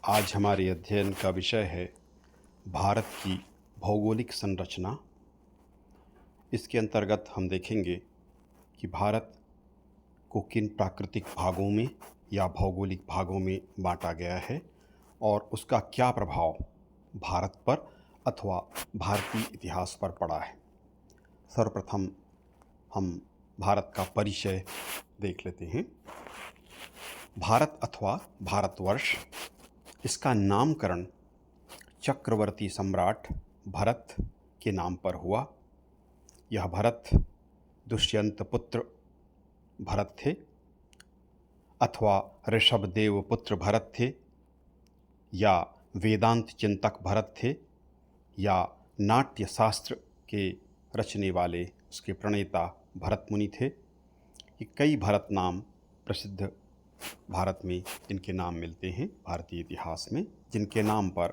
आज हमारे अध्ययन का विषय है भारत की भौगोलिक संरचना। इसके अंतर्गत हम देखेंगे कि भारत को किन प्राकृतिक भागों में या भौगोलिक भागों में बांटा गया है और उसका क्या प्रभाव भारत पर अथवा भारतीय इतिहास पर पड़ा है। सर्वप्रथम हम भारत का परिचय देख लेते हैं। भारत अथवा भारतवर्ष, इसका नामकरण चक्रवर्ती सम्राट भरत के नाम पर हुआ। यह भरत दुष्यंत पुत्र भरत थे अथवा ऋषभदेव पुत्र भरत थे या वेदांत चिंतक भरत थे या नाट्य शास्त्र के रचने वाले उसके प्रणेता भरत मुनि थे। ये कई भरत नाम प्रसिद्ध भारत में इनके नाम मिलते हैं भारतीय इतिहास में, जिनके नाम पर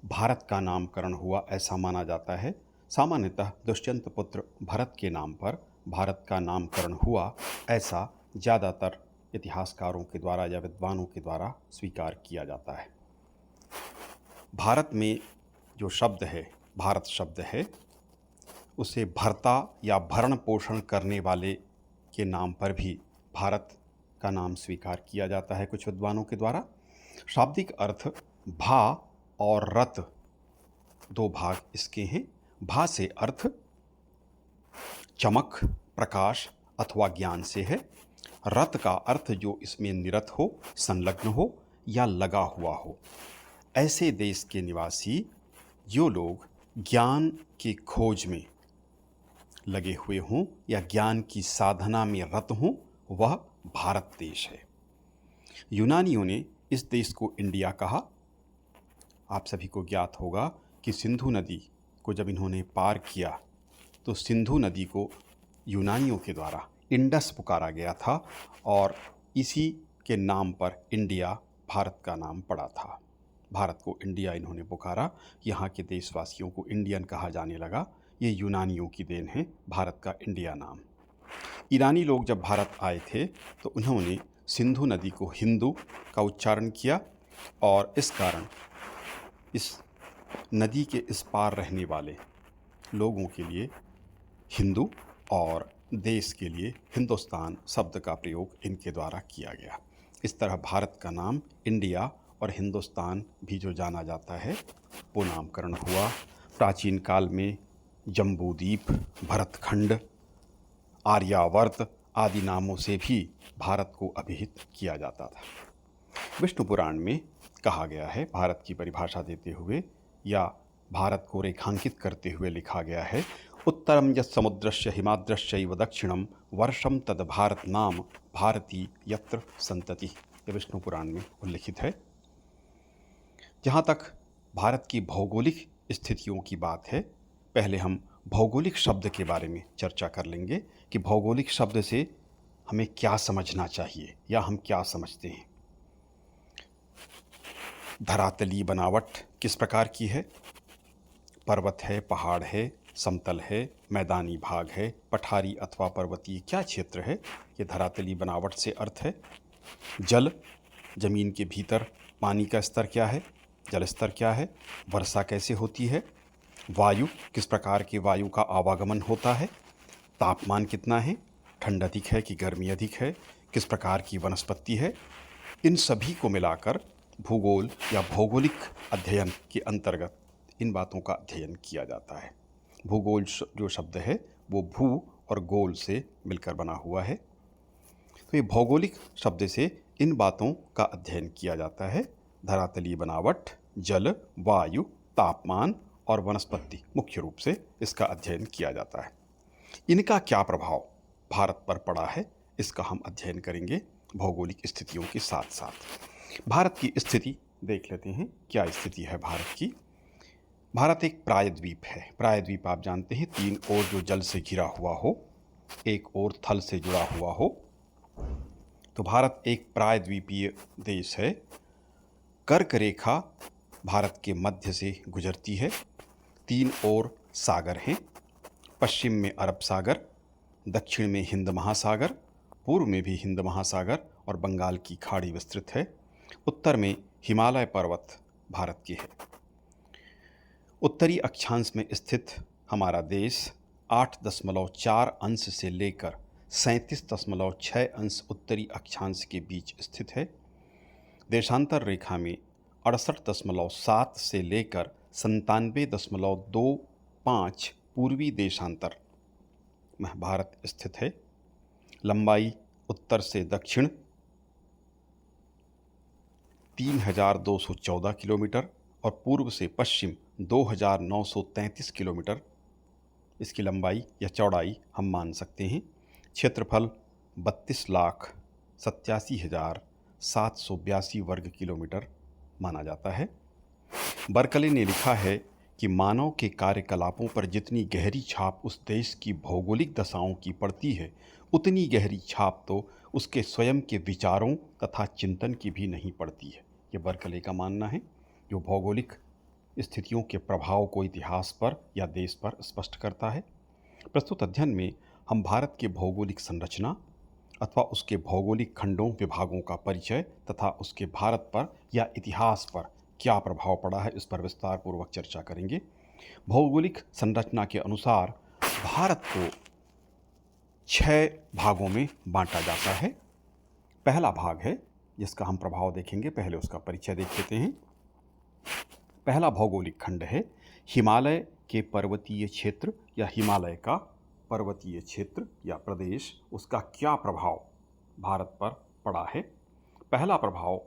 भारत का नामकरण हुआ ऐसा माना जाता है। सामान्यतः दुष्यंत पुत्र भरत के नाम पर भारत का नामकरण हुआ ऐसा ज़्यादातर इतिहासकारों के द्वारा या विद्वानों के द्वारा स्वीकार किया जाता है। भारत में जो शब्द है, भारत शब्द है, उसे भर्ता या भरण पोषण करने वाले के नाम पर भी भारत का नाम स्वीकार किया जाता है कुछ विद्वानों के द्वारा। शाब्दिक अर्थ भा और रत, दो भाग इसके हैं। भा से अर्थ चमक, प्रकाश अथवा ज्ञान से है। रत का अर्थ जो इसमें निरत हो, संलग्न हो या लगा हुआ हो। ऐसे देश के निवासी जो लोग ज्ञान की खोज में लगे हुए हों या ज्ञान की साधना में रत हों, वह भारत देश है। यूनानियों ने इस देश को इंडिया कहा। आप सभी को ज्ञात होगा कि सिंधु नदी को जब इन्होंने पार किया तो सिंधु नदी को यूनानियों के द्वारा इंडस पुकारा गया था और इसी के नाम पर इंडिया भारत का नाम पड़ा था। भारत को इंडिया इन्होंने पुकारा, यहाँ के देशवासियों को इंडियन कहा जाने लगा। ये यूनानियों की देन है भारत का इंडिया नाम। ईरानी लोग जब भारत आए थे तो उन्होंने सिंधु नदी को हिंदू का उच्चारण किया और इस कारण इस नदी के इस पार रहने वाले लोगों के लिए हिंदू और देश के लिए हिंदुस्तान शब्द का प्रयोग इनके द्वारा किया गया। इस तरह भारत का नाम इंडिया और हिंदुस्तान भी जो जाना जाता है वो नामकरण हुआ। प्राचीन काल में जम्बूद्वीप, भरतखंड, आर्यावर्त आदि नामों से भी भारत को अभिहित किया जाता था। विष्णु पुराण में कहा गया है, भारत की परिभाषा देते हुए या भारत को रेखांकित करते हुए लिखा गया है, उत्तरम यत् समुद्रस्य हिमाद्रश्चैव दक्षिणम वर्षम तद भारत नाम भारती यत्र संतति। यह विष्णु पुराण में उल्लिखित है। जहाँ तक भारत की भौगोलिक स्थितियों की बात है, पहले हम भौगोलिक शब्द के बारे में चर्चा कर लेंगे कि भौगोलिक शब्द से हमें क्या समझना चाहिए या हम क्या समझते हैं। धरातली बनावट किस प्रकार की है? पर्वत है, पहाड़ है, समतल है, मैदानी भाग है, पठारी अथवा पर्वतीय क्या क्षेत्र है? ये धरातली बनावट से अर्थ है। जल, जमीन के भीतर पानी का स्तर क्या है, जल स्तर क्या है, वर्षा कैसे होती है, वायु किस प्रकार के वायु का आवागमन होता है, तापमान कितना है, ठंड अधिक है कि गर्मी अधिक है, किस प्रकार की वनस्पति है। इन सभी को मिलाकर भूगोल या भौगोलिक अध्ययन के अंतर्गत इन बातों का अध्ययन किया जाता है। भूगोल जो शब्द है वो भू और गोल से मिलकर बना हुआ है। तो ये भौगोलिक शब्द से इन बातों का अध्ययन किया जाता है। धरातलीय बनावट, जल, वायु, तापमान और वनस्पति मुख्य रूप से इसका अध्ययन किया जाता है। इनका क्या प्रभाव भारत पर पड़ा है, इसका हम अध्ययन करेंगे भौगोलिक स्थितियों के साथ साथ। भारत की स्थिति देख लेते हैं, क्या स्थिति है भारत की। भारत एक प्रायद्वीप है। प्रायद्वीप आप जानते हैं, तीन ओर जो जल से घिरा हुआ हो, एक ओर थल से जुड़ा हुआ हो। तो भारत एक प्रायद्वीपीय देश है। कर्क रेखा भारत के मध्य से गुजरती है। तीन ओर सागर हैं। पश्चिम में अरब सागर, दक्षिण में हिंद महासागर, पूर्व में भी हिंद महासागर और बंगाल की खाड़ी विस्तृत है। उत्तर में हिमालय पर्वत भारत के है। उत्तरी अक्षांश में स्थित हमारा देश 8.4 अंश से लेकर 37.6 अंश उत्तरी अक्षांश के बीच स्थित है। देशांतर रेखा में 68.7 से लेकर 97.25 पूर्वी देशांतर में भारत स्थित है। लंबाई उत्तर से दक्षिण 3214 किलोमीटर और पूर्व से पश्चिम 2933 किलोमीटर इसकी लंबाई या चौड़ाई हम मान सकते हैं। क्षेत्रफल 32,87,782 वर्ग किलोमीटर माना जाता है। बर्कले ने लिखा है कि मानव के कार्यकलापों पर जितनी गहरी छाप उस देश की भौगोलिक दशाओं की पड़ती है, उतनी गहरी छाप तो उसके स्वयं के विचारों तथा चिंतन की भी नहीं पड़ती है। ये बर्कले का मानना है, जो भौगोलिक स्थितियों के प्रभाव को इतिहास पर या देश पर स्पष्ट करता है। प्रस्तुत अध्ययन में हम भारत के भौगोलिक संरचना अथवा उसके भौगोलिक खंडों विभागों का परिचय तथा उसके भारत पर या इतिहास पर क्या प्रभाव पड़ा है, इस पर विस्तार पूर्वक चर्चा करेंगे। भौगोलिक संरचना के अनुसार भारत को 6 भागों में बांटा जाता है। पहला भाग है जिसका हम प्रभाव देखेंगे, पहले उसका परिचय देख लेते हैं। पहला भौगोलिक खंड है हिमालय के पर्वतीय क्षेत्र या हिमालय का पर्वतीय क्षेत्र या प्रदेश, उसका क्या प्रभाव भारत पर पड़ा है। पहला प्रभाव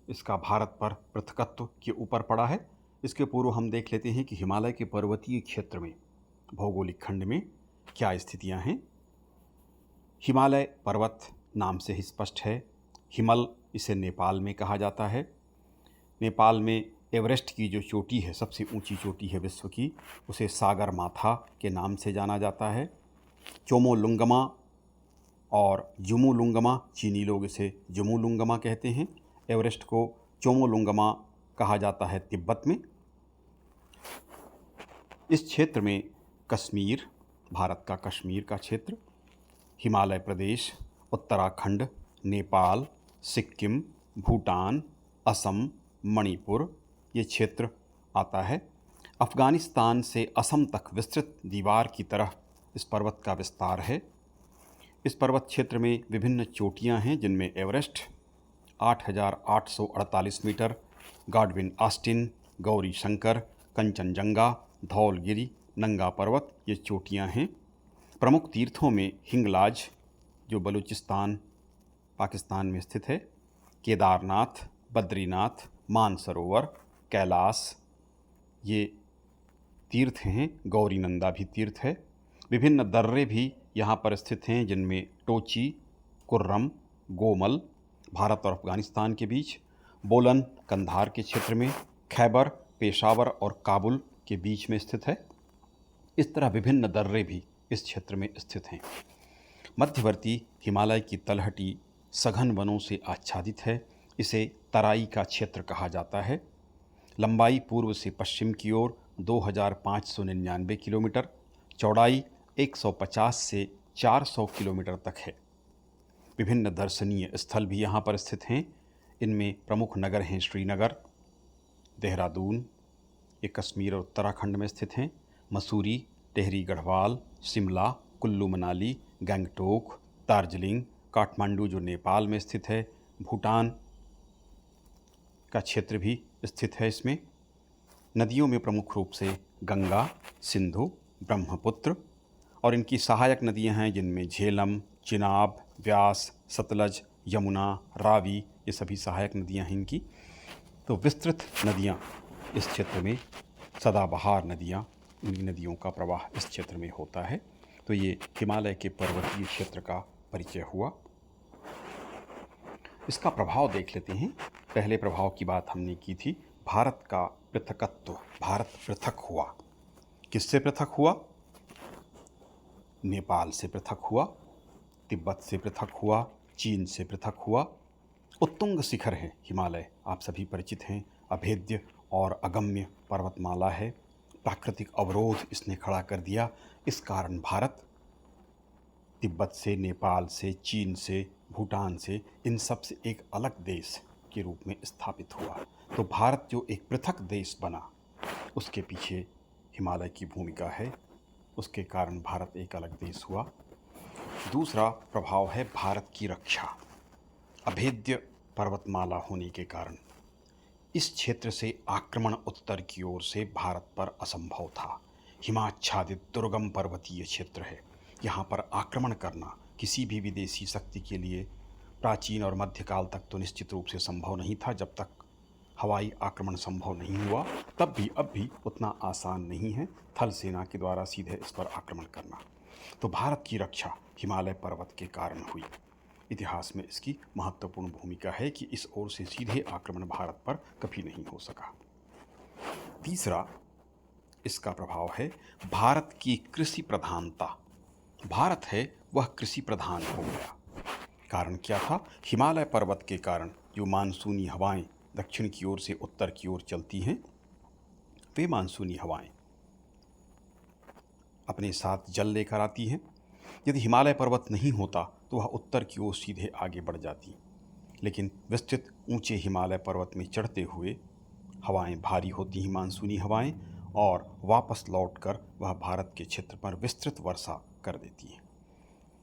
इसका भारत पर पृथकत्व के ऊपर पड़ा है। इसके पूर्व हम देख लेते हैं कि हिमालय के पर्वतीय क्षेत्र में भौगोलिक खंड में क्या स्थितियां हैं। हिमालय पर्वत नाम से ही स्पष्ट है। हिमल इसे नेपाल में कहा जाता है। नेपाल में एवरेस्ट की जो चोटी है, सबसे ऊंची चोटी है विश्व की, उसे सागर माथा के नाम से जाना जाता है। चोमोलुंगमा और जुमुलुंगमा, चीनी लोग इसे जुमुलुंगमा कहते हैं। एवरेस्ट को चोमोलुंगमा कहा जाता है तिब्बत में। इस क्षेत्र में कश्मीर, भारत का कश्मीर का क्षेत्र, हिमालय प्रदेश, उत्तराखंड, नेपाल, सिक्किम, भूटान, असम, मणिपुर ये क्षेत्र आता है। अफ़गानिस्तान से असम तक विस्तृत दीवार की तरह इस पर्वत का विस्तार है। इस पर्वत क्षेत्र में विभिन्न चोटियां हैं, जिनमें Everest 8,848 metre, Godwin Austen, Gauri Shankar, Kanchenjunga, Dhaulagiri, Nanga Parbat ये चोटियां हैं। प्रमुख तीर्थों में हिंगलाज जो बलूचिस्तान पाकिस्तान में स्थित है, केदारनाथ, बद्रीनाथ, मानसरोवर, कैलाश ये तीर्थ हैं। गौरी नंदा भी तीर्थ है। विभिन्न दर्रे भी यहाँ पर स्थित हैं, जिनमें टोची, कुर्रम, गोमल भारत और अफ़गानिस्तान के बीच, बोलन कंधार के क्षेत्र में, खैबर, पेशावर और काबुल के बीच में स्थित है। इस तरह विभिन्न दर्रे भी इस क्षेत्र में स्थित हैं। मध्यवर्ती हिमालय की तलहटी सघन वनों से आच्छादित है। इसे तराई का क्षेत्र कहा जाता है। लंबाई पूर्व से पश्चिम की ओर 2,599 किलोमीटर, चौड़ाई 150 से 400 किलोमीटर तक है। विभिन्न दर्शनीय स्थल भी यहाँ पर स्थित हैं। इनमें प्रमुख नगर हैं श्रीनगर, देहरादून, ये कश्मीर और उत्तराखंड में स्थित हैं, मसूरी, टिहरी गढ़वाल, शिमला, कुल्लू मनाली, गंगटोक, दार्जिलिंग, काठमांडू जो नेपाल में स्थित है, भूटान का क्षेत्र भी स्थित है इसमें। नदियों में प्रमुख रूप से गंगा, सिंधु, ब्रह्मपुत्र और इनकी सहायक नदियां हैं, जिनमें झेलम, चिनाब, व्यास, सतलज, यमुना, रावी ये सभी सहायक नदियां हैं इनकी। तो विस्तृत नदियां इस क्षेत्र में, सदाबहार नदियां, इन नदियों का प्रवाह इस क्षेत्र में होता है। तो ये हिमालय के पर्वतीय क्षेत्र का परिचय हुआ। इसका प्रभाव देख लेते हैं। पहले प्रभाव की बात हमने की थी, भारत का पृथकत्व। भारत पृथक हुआ। किससे पृथक हुआ? नेपाल से पृथक हुआ, तिब्बत से पृथक हुआ, चीन से पृथक हुआ। उत्तुंग शिखर है हिमालय, आप सभी परिचित हैं। अभेद्य और अगम्य पर्वतमाला है। प्राकृतिक अवरोध इसने खड़ा कर दिया। इस कारण भारत तिब्बत से, नेपाल से, चीन से, भूटान से, इन सब से एक अलग देश के रूप में स्थापित हुआ। तो भारत जो एक पृथक देश बना, उसके पीछे हिमालय की भूमिका है, उसके कारण भारत एक अलग देश हुआ। दूसरा प्रभाव है भारत की रक्षा। अभेद्य पर्वतमाला होने के कारण इस क्षेत्र से आक्रमण उत्तर की ओर से भारत पर असंभव था। हिमाच्छादित दुर्गम पर्वतीय क्षेत्र है, यहाँ पर आक्रमण करना किसी भी विदेशी शक्ति के लिए प्राचीन और मध्यकाल तक तो निश्चित रूप से संभव नहीं था। जब तक हवाई आक्रमण संभव नहीं हुआ, तब भी अब भी उतना आसान नहीं है थल सेना के द्वारा सीधे इस पर आक्रमण करना। तो भारत की रक्षा हिमालय पर्वत के कारण हुई। इतिहास में इसकी महत्वपूर्ण भूमिका है कि इस ओर से सीधे आक्रमण भारत पर कभी नहीं हो सका। तीसरा इसका प्रभाव है भारत की कृषि प्रधानता। भारत है वह कृषि प्रधान हो गया। कारण क्या था? हिमालय पर्वत के कारण जो मानसूनी हवाएं दक्षिण की ओर से उत्तर की ओर चलती हैं, वे मानसूनी हवाएं अपने साथ जल लेकर आती हैं। यदि हिमालय पर्वत नहीं होता तो वह उत्तर की ओर सीधे आगे बढ़ जाती, लेकिन विस्तृत ऊंचे हिमालय पर्वत में चढ़ते हुए हवाएं भारी होती हैं, मानसूनी हवाएं, और वापस लौटकर वह भारत के क्षेत्र पर विस्तृत वर्षा कर देती हैं।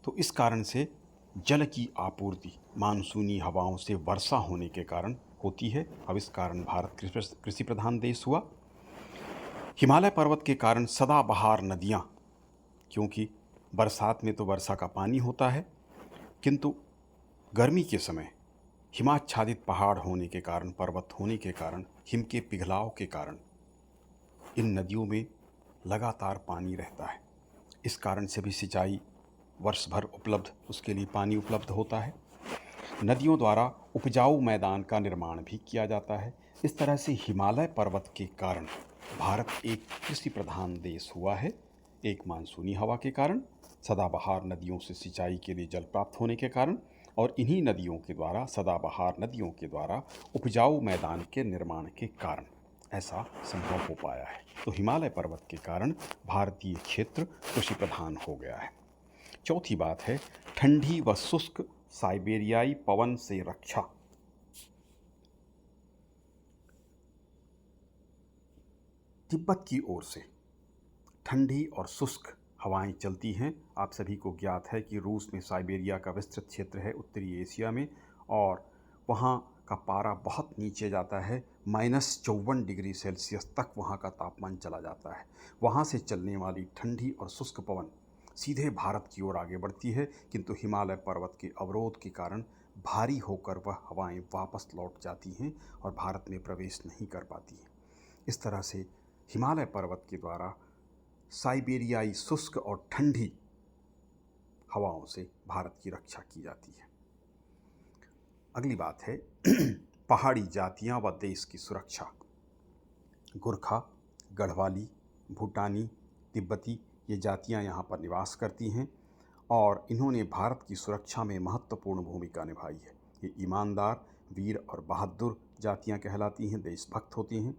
तो इस कारण से जल की आपूर्ति मानसूनी हवाओं से वर्षा होने के कारण होती है। अब इस कारण भारत कृषि प्रधान देश हुआ। हिमालय पर्वत के कारण सदाबहार नदियाँ, क्योंकि बरसात में तो वर्षा का पानी होता है, किंतु गर्मी के समय हिमाच्छादित पहाड़ होने के कारण, पर्वत होने के कारण, हिम के पिघलाव के कारण इन नदियों में लगातार पानी रहता है। इस कारण से भी सिंचाई वर्ष भर उपलब्ध, उसके लिए पानी उपलब्ध होता है। नदियों द्वारा उपजाऊ मैदान का निर्माण भी किया जाता है। इस तरह से हिमालय पर्वत के कारण भारत एक कृषि प्रधान देश हुआ है। एक मानसूनी हवा के कारण, सदाबहार नदियों से सिंचाई के लिए जल प्राप्त होने के कारण, और इन्हीं नदियों के द्वारा, सदाबहार नदियों के द्वारा उपजाऊ मैदान के निर्माण के कारण ऐसा संभव हो पाया है। तो हिमालय पर्वत के कारण भारतीय क्षेत्र कृषि प्रधान हो गया है। चौथी बात है ठंडी व शुष्क साइबेरियाई पवन से रक्षा। तिब्बत की ओर से ठंडी और शुष्क हवाएं चलती हैं। आप सभी को ज्ञात है कि रूस में साइबेरिया का विस्तृत क्षेत्र है, उत्तरी एशिया में, और वहाँ का पारा बहुत नीचे जाता है, -54 डिग्री सेल्सियस तक वहाँ का तापमान चला जाता है। वहाँ से चलने वाली ठंडी और शुष्क पवन सीधे भारत की ओर आगे बढ़ती है, किंतु हिमालय पर्वत के अवरोध के कारण भारी होकर वह हवाएं वापस लौट जाती हैं और भारत में प्रवेश नहीं कर पाती हैं। इस तरह से हिमालय पर्वत के द्वारा साइबेरियाई शुष्क और ठंडी हवाओं से भारत की रक्षा की जाती है। अगली बात है पहाड़ी जातियां व देश की सुरक्षा। गोरखा, गढ़वाली, भूटानी, तिब्बती, ये जातियां यहाँ पर निवास करती हैं और इन्होंने भारत की सुरक्षा में महत्वपूर्ण भूमिका निभाई है। ये ईमानदार, वीर और बहादुर जातियां कहलाती हैं, देशभक्त होती हैं।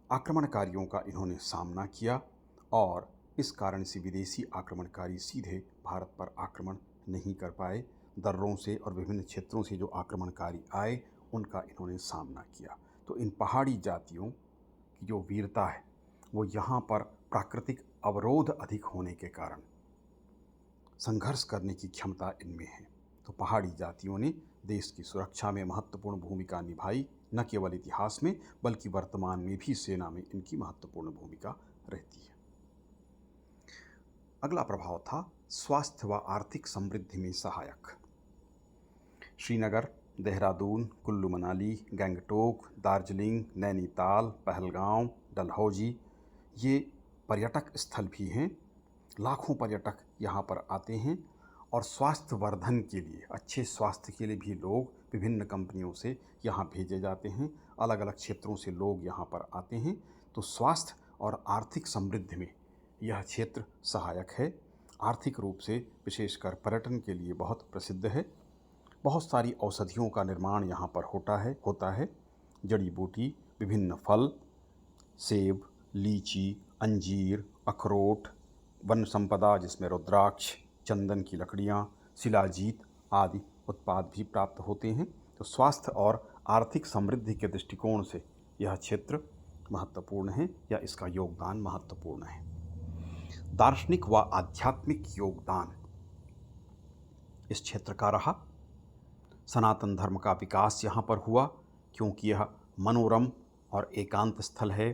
आक्रमणकारियों का इन्होंने सामना किया और इस कारण से विदेशी आक्रमणकारी सीधे भारत पर आक्रमण नहीं कर पाए। दर्रों से और विभिन्न क्षेत्रों से जो आक्रमणकारी आए, उनका इन्होंने सामना किया। तो इन पहाड़ी जातियों की जो वीरता है, वो यहाँ पर प्राकृतिक अवरोध अधिक होने के कारण संघर्ष करने की क्षमता इनमें है। तो पहाड़ी जातियों ने देश की सुरक्षा में महत्वपूर्ण भूमिका निभाई, न केवल इतिहास में बल्कि वर्तमान में भी सेना में इनकी महत्वपूर्ण भूमिका रहती है। अगला प्रभाव था स्वास्थ्य व आर्थिक समृद्धि में सहायक। श्रीनगर, देहरादून, कुल्लू मनाली, गंगटोक, दार्जिलिंग, नैनीताल, पहलगांव, डलहौजी, ये पर्यटक स्थल भी हैं। लाखों पर्यटक यहाँ पर आते हैं और स्वास्थ्य वर्धन के लिए, अच्छे स्वास्थ्य के लिए भी लोग विभिन्न कंपनियों से यहाँ भेजे जाते हैं। अलग अलग क्षेत्रों से लोग यहाँ पर आते हैं। तो स्वास्थ्य और आर्थिक समृद्धि में यह क्षेत्र सहायक है। आर्थिक रूप से विशेषकर पर्यटन के लिए बहुत प्रसिद्ध है। बहुत सारी औषधियों का निर्माण यहाँ पर होता है। जड़ी बूटी, विभिन्न फल, सेब, लीची, अंजीर, अखरोट, वन संपदा जिसमें रुद्राक्ष, चंदन की लकड़ियाँ, शिलाजीत आदि उत्पाद भी प्राप्त होते हैं। तो स्वास्थ्य और आर्थिक समृद्धि के दृष्टिकोण से यह क्षेत्र महत्वपूर्ण है या इसका योगदान महत्वपूर्ण है। दार्शनिक व आध्यात्मिक योगदान इस क्षेत्र का रहा। सनातन धर्म का विकास यहाँ पर हुआ क्योंकि यह मनोरम और एकांत स्थल है,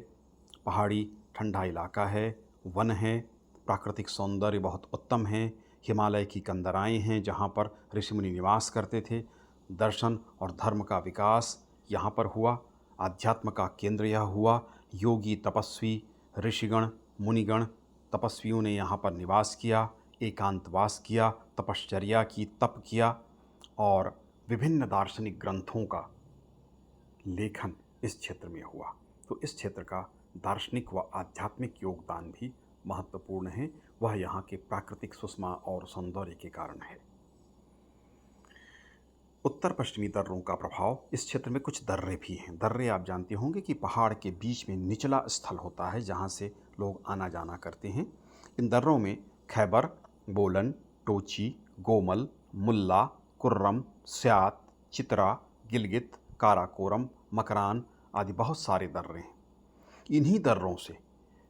पहाड़ी ठंडा इलाका है, वन है, प्राकृतिक सौंदर्य बहुत उत्तम है, हिमालय की कंदराएं हैं जहाँ पर ऋषि मुनि निवास करते थे। दर्शन और धर्म का विकास यहाँ पर हुआ। आध्यात्म का केंद्र यह हुआ। योगी तपस्वी ऋषिगण मुनिगण तपस्वियों ने यहाँ पर निवास किया, एकांतवास किया, तपश्चर्या की, तप किया और विभिन्न दार्शनिक ग्रंथों का लेखन इस क्षेत्र में हुआ। तो इस क्षेत्र का दार्शनिक व आध्यात्मिक योगदान भी महत्वपूर्ण है। वह यहाँ के प्राकृतिक सुषमा और सौंदर्य के कारण है। उत्तर पश्चिमी दर्रों का प्रभाव, इस क्षेत्र में कुछ दर्रे भी हैं। दर्रे आप जानते होंगे कि पहाड़ के बीच में निचला स्थल होता है जहाँ से लोग आना जाना करते हैं। इन दर्रों में खैबर, बोलन, टोची, गोमल, मुल्ला, कुर्रम, स्यात, चित्रा, गिलगित, काराकोरम, मकरान आदि बहुत सारे दर्रे हैं। इन्हीं दर्रों से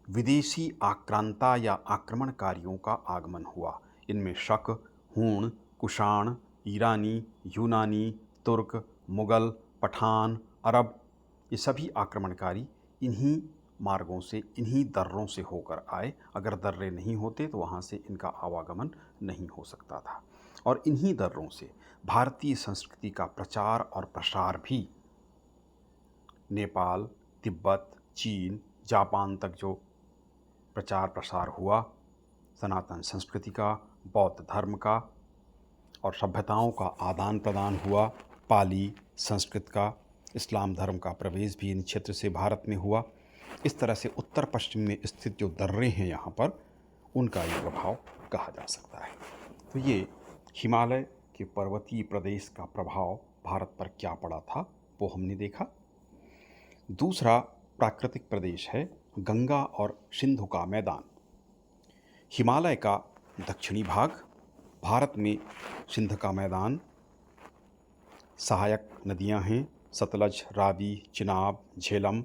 विदेशी आक्रांता या आक्रमणकारियों का आगमन हुआ। इनमें शक, हूण, कुषाण, ईरानी, यूनानी, तुर्क, मुगल, पठान, अरब, ये सभी आक्रमणकारी इन्हीं मार्गों से, इन्हीं दर्रों से होकर आए। अगर दर्रे नहीं होते तो वहाँ से इनका आवागमन नहीं हो सकता था। और इन्हीं दर्रों से भारतीय संस्कृति का प्रचार और प्रसार भी नेपाल, तिब्बत, चीन, जापान तक जो प्रचार प्रसार हुआ, सनातन संस्कृति का, बौद्ध धर्म का और सभ्यताओं का आदान प्रदान हुआ। पाली संस्कृत का, इस्लाम धर्म का प्रवेश भी इन क्षेत्र से भारत में हुआ। इस तरह से उत्तर पश्चिम में स्थित जो दर्रे हैं यहाँ पर, उनका ये प्रभाव कहा जा सकता है। तो ये हिमालय के पर्वतीय प्रदेश का प्रभाव भारत पर क्या पड़ा था वो हमने देखा। दूसरा प्राकृतिक प्रदेश है गंगा और सिंधु का मैदान। हिमालय का दक्षिणी भाग, भारत में सिंध का मैदान, सहायक नदियां हैं सतलज, रावी, चिनाब, झेलम।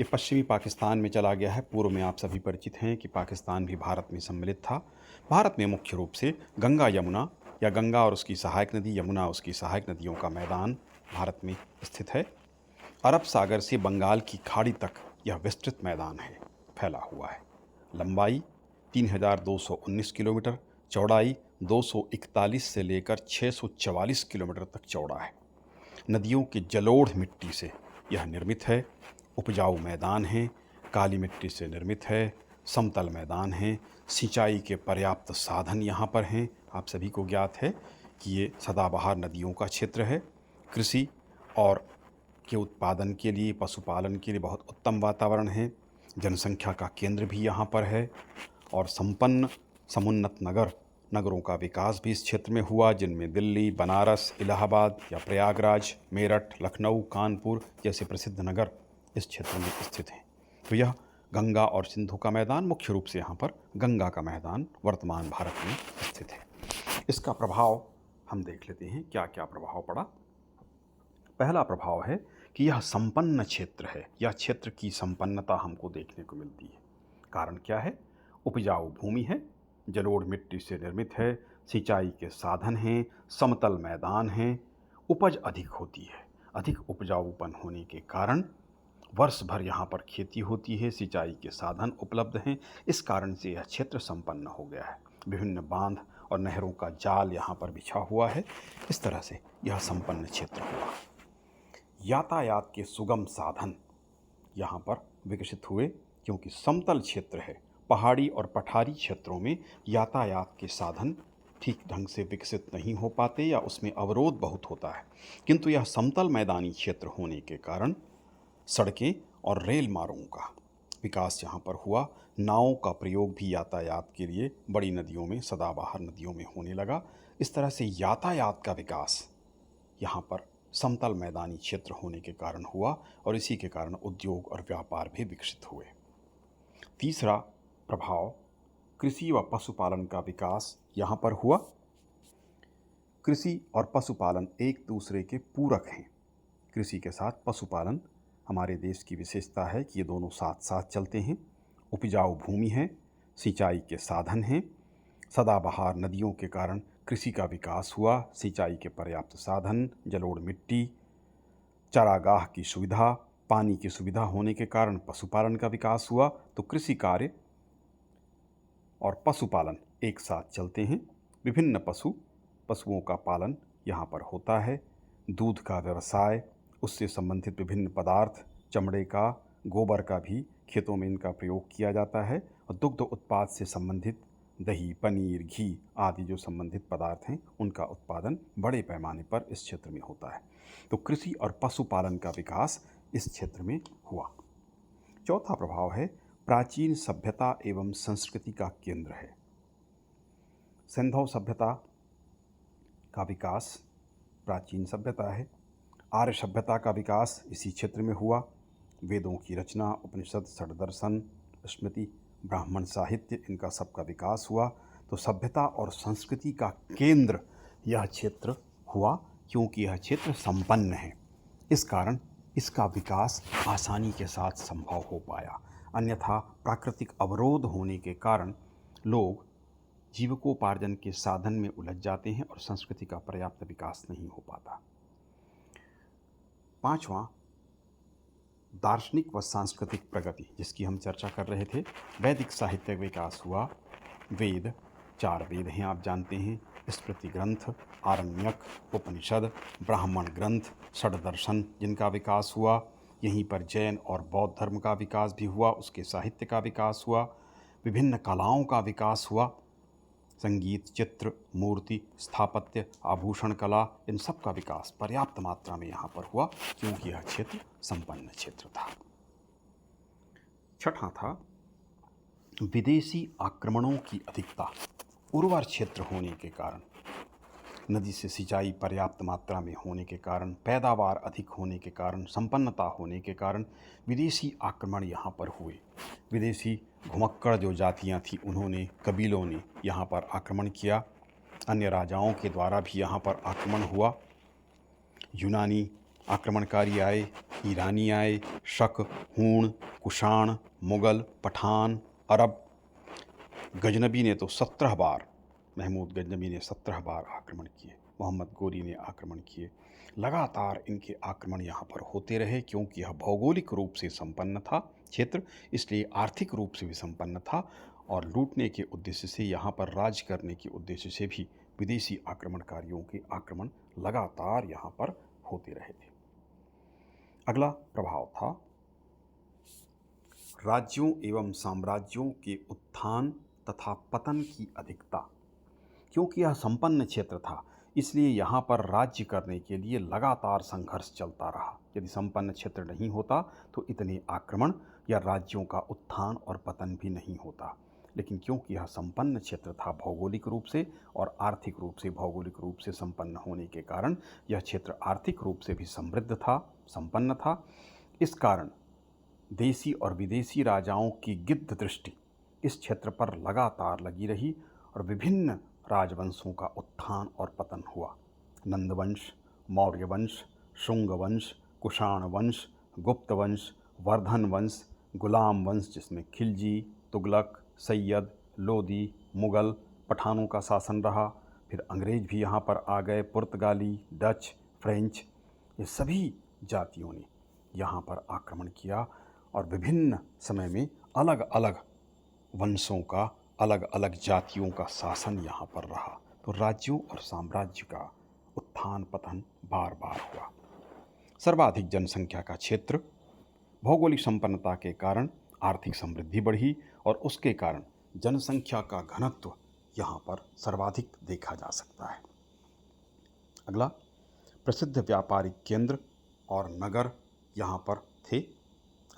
ये पश्चिमी पाकिस्तान में चला गया है। पूर्व में आप सभी परिचित हैं कि पाकिस्तान भी भारत में सम्मिलित था। भारत में मुख्य रूप से गंगा यमुना या गंगा और उसकी सहायक नदी, यमुना उसकी सहायक नदियों का मैदान भारत में स्थित है। अरब सागर से बंगाल की खाड़ी तक यह विस्तृत मैदान है, फैला हुआ है। लंबाई 3219 किलोमीटर, चौड़ाई 241 से लेकर 644 किलोमीटर तक चौड़ा है। नदियों की जलोढ़ मिट्टी से यह निर्मित है। उपजाऊ मैदान है, काली मिट्टी से निर्मित है, समतल मैदान है, सिंचाई के पर्याप्त साधन यहाँ पर हैं। आप सभी को ज्ञात है कि ये सदाबहार नदियों का क्षेत्र है। कृषि और के उत्पादन के लिए, पशुपालन के लिए बहुत उत्तम वातावरण है। जनसंख्या का केंद्र भी यहाँ पर है और संपन्न समुन्नत नगरों का विकास भी इस क्षेत्र में हुआ, जिनमें दिल्ली, बनारस, इलाहाबाद या प्रयागराज, मेरठ, लखनऊ, कानपुर जैसे प्रसिद्ध नगर इस क्षेत्र में स्थित हैं। तो यह गंगा और सिंधु का मैदान, मुख्य रूप से यहाँ पर गंगा का मैदान वर्तमान भारत में स्थित है। इसका प्रभाव हम देख लेते हैं, क्या क्या प्रभाव पड़ा। पहला प्रभाव है कि यह संपन्न क्षेत्र है। यह क्षेत्र की संपन्नता हमको देखने को मिलती है। कारण क्या है? उपजाऊ भूमि है, जलोढ़ मिट्टी से निर्मित है, सिंचाई के साधन हैं, समतल मैदान हैं, उपज अधिक होती है। अधिक उपजाऊपन होने के कारण वर्ष भर यहाँ पर खेती होती है, सिंचाई के साधन उपलब्ध हैं। इस कारण से यह क्षेत्र संपन्न हो गया है। विभिन्न बांध और नहरों का जाल यहाँ पर बिछा हुआ है। इस तरह से यह संपन्न क्षेत्र हुआ। यातायात के सुगम साधन यहाँ पर विकसित हुए क्योंकि समतल क्षेत्र है। पहाड़ी और पठारी क्षेत्रों में यातायात के साधन ठीक ढंग से विकसित नहीं हो पाते या उसमें अवरोध बहुत होता है, किंतु यह समतल मैदानी क्षेत्र होने के कारण सड़कें और रेल मार्गों का विकास यहाँ पर हुआ। नावों का प्रयोग भी यातायात के लिए बड़ी नदियों में, सदाबहार नदियों में होने लगा। इस तरह से यातायात का विकास यहाँ पर समतल मैदानी क्षेत्र होने के कारण हुआ और इसी के कारण उद्योग और व्यापार भी विकसित हुए। तीसरा प्रभाव, कृषि व पशुपालन का विकास यहाँ पर हुआ। कृषि और पशुपालन एक दूसरे के पूरक हैं। कृषि के साथ पशुपालन हमारे देश की विशेषता है कि ये दोनों साथ साथ चलते हैं। उपजाऊ भूमि है, सिंचाई के साधन हैं, सदाबहार नदियों के कारण कृषि का विकास हुआ, सिंचाई के पर्याप्त साधन, जलोढ़ मिट्टी, चारागाह की सुविधा, पानी की सुविधा होने के कारण पशुपालन का विकास हुआ। तो कृषि कार्य और पशुपालन एक साथ चलते हैं। विभिन्न पशुओं का पालन यहाँ पर होता है। दूध का व्यवसाय, उससे संबंधित विभिन्न पदार्थ, चमड़े का, गोबर का भी खेतों में इनका प्रयोग किया जाता है। और दुग्ध उत्पाद से संबंधित दही, पनीर, घी आदि जो संबंधित पदार्थ हैं उनका उत्पादन बड़े पैमाने पर इस क्षेत्र में होता है। तो कृषि और पशुपालन का विकास इस क्षेत्र में हुआ। चौथा प्रभाव है प्राचीन सभ्यता एवं संस्कृति का केंद्र है। सिंधु सभ्यता का विकास प्राचीन सभ्यता है। आर्य सभ्यता का विकास इसी क्षेत्र में हुआ। वेदों की रचना, उपनिषद, षड्दर्शन, स्मृति, ब्राह्मण साहित्य, इनका सबका विकास हुआ। तो सभ्यता और संस्कृति का केंद्र यह क्षेत्र हुआ, क्योंकि यह क्षेत्र संपन्न है। इस कारण इसका विकास आसानी के साथ संभव हो पाया। अन्यथा प्राकृतिक अवरोध होने के कारण लोग जीविकोपार्जन के साधन में उलझ जाते हैं और संस्कृति का पर्याप्त विकास नहीं हो पाता। पांचवा, दार्शनिक व सांस्कृतिक प्रगति, जिसकी हम चर्चा कर रहे थे। वैदिक साहित्य विकास हुआ। वेद, 4 वेद हैं आप जानते हैं, स्मृति ग्रंथ, आरण्यक, उपनिषद, ब्राह्मण ग्रंथ, षड्दर्शन, जिनका विकास हुआ। यहीं पर जैन और बौद्ध धर्म का विकास भी हुआ, उसके साहित्य का विकास हुआ। विभिन्न कलाओं का विकास हुआ। संगीत, चित्र, मूर्ति, स्थापत्य, आभूषण कला, इन सब का विकास पर्याप्त मात्रा में यहाँ पर हुआ, क्योंकि यह क्षेत्र संपन्न क्षेत्र था। छठा था विदेशी आक्रमणों की अधिकता। उर्वर क्षेत्र होने के कारण, नदी से सिंचाई पर्याप्त मात्रा में होने के कारण, पैदावार अधिक होने के कारण, संपन्नता होने के कारण विदेशी आक्रमण यहाँ पर हुए। विदेशी घुमक्कड़ जो जातियाँ थीं, उन्होंने, कबीलों ने यहाँ पर आक्रमण किया। अन्य राजाओं के द्वारा भी यहाँ पर आक्रमण हुआ। यूनानी आक्रमणकारी आए, ईरानी आए, शक, हूण, कुषाण, मुगल, पठान, अरब। गजनबी ने तो 17 बार, महमूद गजनबी ने 17 बार आक्रमण किए। मोहम्मद गोरी ने आक्रमण किए। लगातार इनके आक्रमण यहाँ पर होते रहे, क्योंकि यह भौगोलिक रूप से संपन्न था क्षेत्र, इसलिए आर्थिक रूप से भी संपन्न था। और लूटने के उद्देश्य से, यहाँ पर राज करने के उद्देश्य से भी विदेशी आक्रमणकारियों के आक्रमण लगातार यहाँ पर होते रहे थे। अगला प्रभाव था राज्यों एवं साम्राज्यों के उत्थान तथा पतन की अधिकता। क्योंकि यह संपन्न क्षेत्र था, इसलिए यहाँ पर राज्य करने के लिए लगातार संघर्ष चलता रहा। यदि संपन्न क्षेत्र नहीं होता तो इतने आक्रमण या राज्यों का उत्थान और पतन भी नहीं होता। लेकिन क्योंकि यह संपन्न क्षेत्र था भौगोलिक रूप से और आर्थिक रूप से, भौगोलिक रूप से संपन्न होने के कारण यह क्षेत्र आर्थिक रूप से भी समृद्ध था, संपन्न था। इस कारण देशी और विदेशी राजाओं की गिद्ध दृष्टि इस क्षेत्र पर लगातार लगी रही और विभिन्न राजवंशों का उत्थान और पतन हुआ। नंदवंश, मौर्य वंश, शुंग वंश, कुषाण वंश, गुप्त वंश, वर्धन वंश, गुलाम वंश जिसमें खिलजी, तुगलक, सैयद, लोदी, मुगल, पठानों का शासन रहा। फिर अंग्रेज भी यहाँ पर आ गए, पुर्तगाली, डच, फ्रेंच, ये सभी जातियों ने यहाँ पर आक्रमण किया और विभिन्न समय में अलग अलग वंशों का, अलग अलग जातियों का शासन यहाँ पर रहा। तो राज्यों और साम्राज्य का उत्थान पतन बार बार हुआ। सर्वाधिक जनसंख्या का क्षेत्र, भौगोलिक संपन्नता के कारण आर्थिक समृद्धि बढ़ी और उसके कारण जनसंख्या का घनत्व यहाँ पर सर्वाधिक देखा जा सकता है। अगला, प्रसिद्ध व्यापारिक केंद्र और नगर यहाँ पर थे।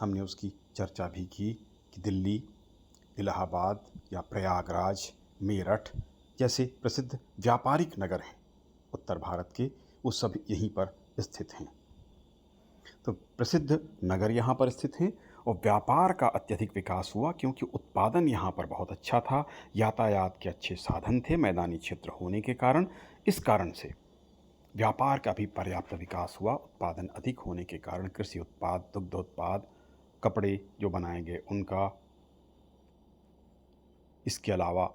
हमने उसकी चर्चा भी की कि दिल्ली, इलाहाबाद या प्रयागराज, मेरठ जैसे प्रसिद्ध व्यापारिक नगर हैं उत्तर भारत के, वो सब यहीं पर स्थित हैं। तो प्रसिद्ध नगर यहाँ पर स्थित हैं और व्यापार का अत्यधिक विकास हुआ, क्योंकि उत्पादन यहाँ पर बहुत अच्छा था, यातायात के अच्छे साधन थे मैदानी क्षेत्र होने के कारण। इस कारण से व्यापार का भी पर्याप्त विकास हुआ। उत्पादन अधिक होने के कारण कृषि उत्पाद, दुग्ध उत्पाद, कपड़े जो बनाए गए उनका, इसके अलावा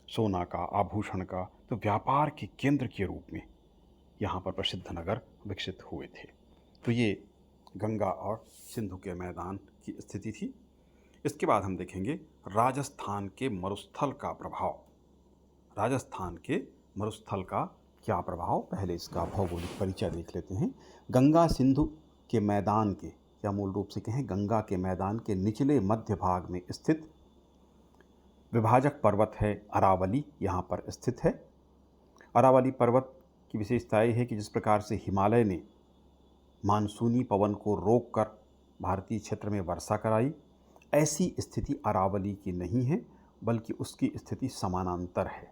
सोना का, आभूषण का, तो व्यापार के केंद्र के रूप में यहाँ पर प्रसिद्ध नगर विकसित हुए थे। तो ये गंगा और सिंधु के मैदान की स्थिति थी। इसके बाद हम देखेंगे राजस्थान के मरुस्थल का प्रभाव। राजस्थान के मरुस्थल का क्या प्रभाव, पहले इसका भौगोलिक परिचय देख लेते हैं। गंगा सिंधु के मैदान के, या मूल रूप से कहें गंगा के मैदान के निचले मध्य भाग में स्थित विभाजक पर्वत है अरावली, यहाँ पर स्थित है। अरावली पर्वत की विशेषता यह है कि जिस प्रकार से हिमालय ने मानसूनी पवन को रोककर भारतीय क्षेत्र में वर्षा कराई, ऐसी स्थिति अरावली की नहीं है, बल्कि उसकी स्थिति समानांतर है।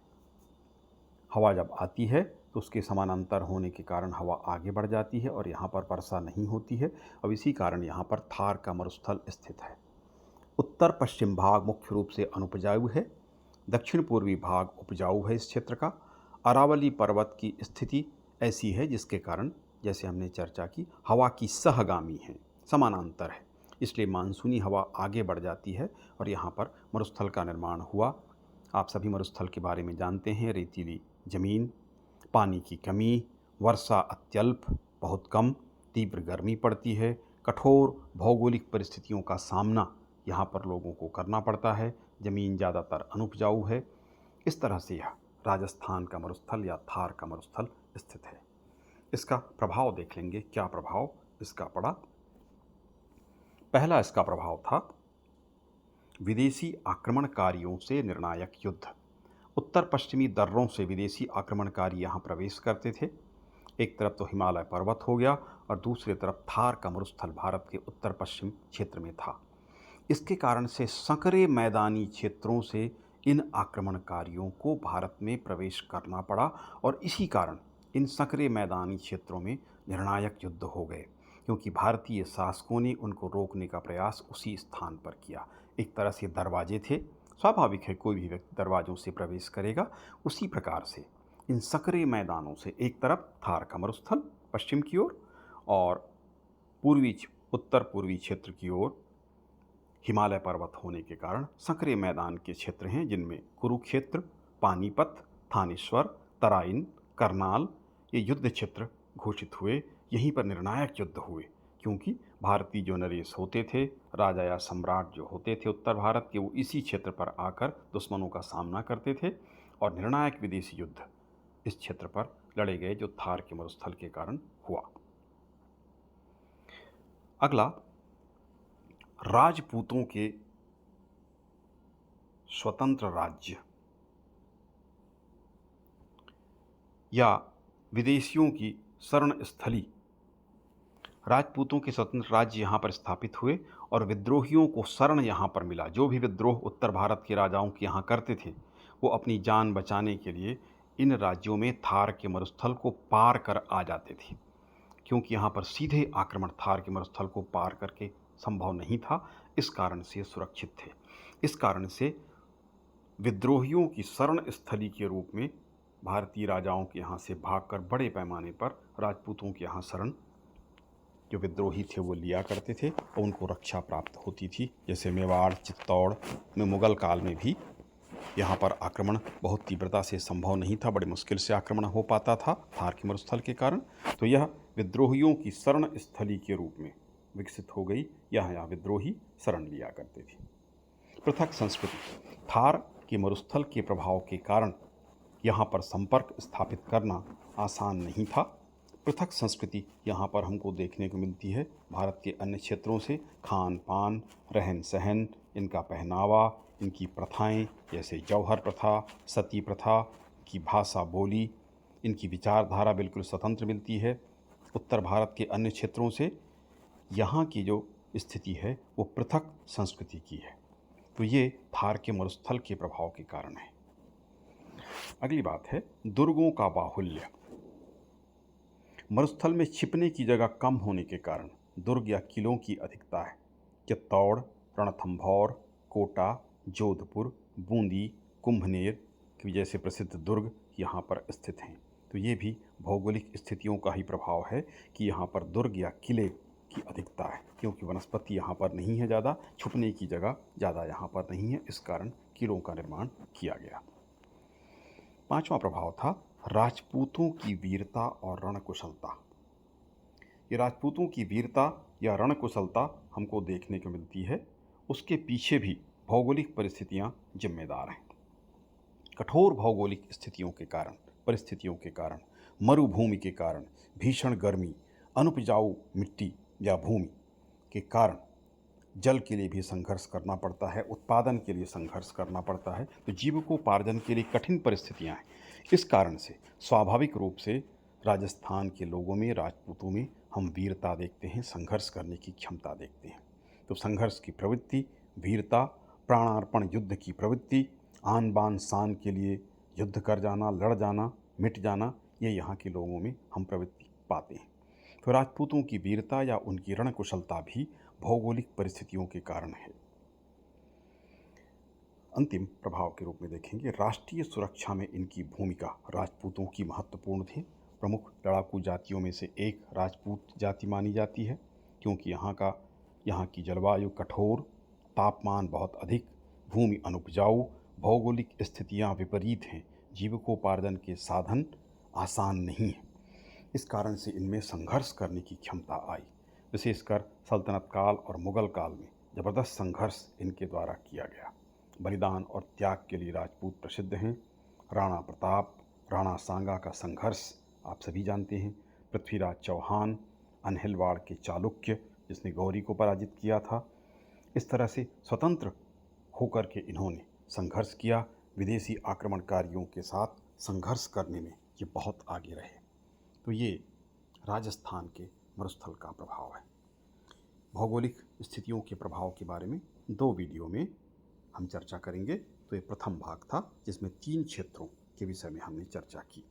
हवा जब आती है तो उसके समानांतर होने के कारण हवा आगे बढ़ जाती है और यहाँ पर वर्षा नहीं होती है। अब इसी कारण यहाँ पर थार का मरुस्थल स्थित है। उत्तर पश्चिम भाग मुख्य रूप से अनुपजाऊ है, दक्षिण पूर्वी भाग उपजाऊ है इस क्षेत्र का। अरावली पर्वत की स्थिति ऐसी है जिसके कारण, जैसे हमने चर्चा की, हवा की सहगामी है, समानांतर है, इसलिए मानसूनी हवा आगे बढ़ जाती है और यहाँ पर मरुस्थल का निर्माण हुआ। आप सभी मरुस्थल के बारे में जानते हैं। रेतीली जमीन, पानी की कमी, वर्षा अत्यल्प, बहुत कम, तीव्र गर्मी पड़ती है, कठोर भौगोलिक परिस्थितियों का सामना यहाँ पर लोगों को करना पड़ता है, ज़मीन ज़्यादातर अनुपजाऊ है। इस तरह से यह राजस्थान का मरुस्थल या थार का मरुस्थल स्थित है। इसका प्रभाव देख लेंगे, क्या प्रभाव इसका पड़ा। पहला इसका प्रभाव था विदेशी आक्रमणकारियों से निर्णायक युद्ध। उत्तर पश्चिमी दर्रों से विदेशी आक्रमणकारी यहाँ प्रवेश करते थे। एक तरफ तो हिमालय पर्वत हो गया और दूसरी तरफ थार का मरुस्थल भारत के उत्तर पश्चिम क्षेत्र में था। इसके कारण से संकरे मैदानी क्षेत्रों से इन आक्रमणकारियों को भारत में प्रवेश करना पड़ा और इसी कारण इन संकरे मैदानी क्षेत्रों में निर्णायक युद्ध हो गए, क्योंकि भारतीय शासकों ने उनको रोकने का प्रयास उसी स्थान पर किया। एक तरह से दरवाजे थे, स्वाभाविक है कोई भी व्यक्ति दरवाज़ों से प्रवेश करेगा। उसी प्रकार से इन संकरे मैदानों से एक तरफ थार का मरुस्थल पश्चिम की ओर और उत्तर पूर्वी क्षेत्र की ओर हिमालय पर्वत होने के कारण संकरे मैदान के क्षेत्र हैं, जिनमें कुरुक्षेत्र, पानीपत, थानेश्वर, तराइन, करनाल ये युद्ध क्षेत्र घोषित हुए। यहीं पर निर्णायक युद्ध हुए, क्योंकि भारतीय जो नरेश होते थे, राजा या सम्राट जो होते थे उत्तर भारत के, वो इसी क्षेत्र पर आकर दुश्मनों का सामना करते थे और निर्णायक विदेशी युद्ध इस क्षेत्र पर लड़े गए, जो थार के मरुस्थल के कारण हुआ। अगला, राजपूतों के स्वतंत्र राज्य या विदेशियों की शरण स्थली। राजपूतों के स्वतंत्र राज्य यहाँ पर स्थापित हुए और विद्रोहियों को शरण यहाँ पर मिला। जो भी विद्रोह उत्तर भारत के राजाओं के यहाँ करते थे, वो अपनी जान बचाने के लिए इन राज्यों में थार के मरुस्थल को पार कर आ जाते थे, क्योंकि यहाँ पर सीधे आक्रमण थार के मरुस्थल को पार करके संभव नहीं था। इस कारण से सुरक्षित थे। इस कारण से विद्रोहियों की शरण स्थली के रूप में भारतीय राजाओं के यहाँ से भागकर बड़े पैमाने पर राजपूतों के यहाँ शरण जो विद्रोही थे वो लिया करते थे और उनको रक्षा प्राप्त होती थी। जैसे मेवाड़, चित्तौड़ में मुगल काल में भी यहाँ पर आक्रमण बहुत तीव्रता से संभव नहीं था, बड़े मुश्किल से आक्रमण हो पाता था थार के मरुस्थल के कारण। तो यह विद्रोहियों की शरण स्थली के रूप में विकसित हो गई। यहाँ विद्रोही शरण लिया करते थे। पृथक संस्कृति। थार के मरुस्थल के प्रभाव के कारण यहाँ पर संपर्क स्थापित करना आसान नहीं था। पृथक संस्कृति यहाँ पर हमको देखने को मिलती है भारत के अन्य क्षेत्रों से। खान पान, रहन सहन, इनका पहनावा, इनकी प्रथाएं, जैसे जौहर प्रथा, सती प्रथा, की भाषा बोली, इनकी विचारधारा बिल्कुल स्वतंत्र मिलती है उत्तर भारत के अन्य क्षेत्रों से। यहाँ की जो स्थिति है वो पृथक संस्कृति की है। तो ये थार के मरुस्थल के प्रभाव के कारण है। अगली बात है दुर्गों का बाहुल्य। मरुस्थल में छिपने की जगह कम होने के कारण दुर्ग या किलों की अधिकता है। चित्तौड़, रणथंभौर, कोटा, जोधपुर, बूंदी, कुंभनेर जैसे प्रसिद्ध दुर्ग यहाँ पर स्थित हैं। तो ये भी भौगोलिक स्थितियों का ही प्रभाव है कि यहाँ पर दुर्ग या किले की अधिकता है, क्योंकि वनस्पति यहाँ पर नहीं है ज़्यादा, छुपने की जगह ज़्यादा यहाँ पर नहीं है, इस कारण किलों का निर्माण किया गया। पांचवा प्रभाव था राजपूतों की वीरता और रणकुशलता। ये राजपूतों की वीरता या रणकुशलता हमको देखने को मिलती है, उसके पीछे भी भौगोलिक परिस्थितियाँ जिम्मेदार हैं। कठोर भौगोलिक परिस्थितियों के कारण, मरुभूमि के कारण, भीषण गर्मी, अनुपजाऊ मिट्टी या भूमि के कारण जल के लिए भी संघर्ष करना पड़ता है, उत्पादन के लिए संघर्ष करना पड़ता है, तो जीविकोपार्जन के लिए कठिन परिस्थितियां हैं। इस कारण से स्वाभाविक रूप से राजस्थान के लोगों में, राजपूतों में हम वीरता देखते हैं, संघर्ष करने की क्षमता देखते हैं। तो संघर्ष की प्रवृत्ति, वीरता, प्राणार्पण युद्ध की प्रवृत्ति, आन बान शान के लिए युद्ध कर जाना, लड़ जाना, मिट जाना, ये यहाँ के लोगों में हम प्रवृत्ति पाते हैं। तो राजपूतों की वीरता या उनकी रणकुशलता भी भौगोलिक परिस्थितियों के कारण है। अंतिम प्रभाव के रूप में देखेंगे, राष्ट्रीय सुरक्षा में इनकी भूमिका राजपूतों की महत्वपूर्ण थी। प्रमुख लड़ाकू जातियों में से एक राजपूत जाति मानी जाती है, क्योंकि यहाँ की जलवायु कठोर, तापमान बहुत अधिक, भूमि अनुपजाऊ, भौगोलिक स्थितियाँ विपरीत हैं, जीविकोपार्जन के साधन आसान नहीं हैं। इस कारण से इनमें संघर्ष करने की क्षमता आई। विशेषकर सल्तनत काल और मुगल काल में ज़बरदस्त संघर्ष इनके द्वारा किया गया। बलिदान और त्याग के लिए राजपूत प्रसिद्ध हैं। राणा प्रताप, राणा सांगा का संघर्ष आप सभी जानते हैं। पृथ्वीराज चौहान, अनहिलवाड़ के चालुक्य जिसने गौरी को पराजित किया था। इस तरह से स्वतंत्र होकर के इन्होंने संघर्ष किया। विदेशी आक्रमणकारियों के साथ संघर्ष करने में ये बहुत आगे रहे। तो ये राजस्थान के मरुस्थल का प्रभाव है। भौगोलिक स्थितियों के प्रभाव के बारे में 2 वीडियो में हम चर्चा करेंगे। तो ये प्रथम भाग था जिसमें 3 क्षेत्रों के विषय में हमने चर्चा की।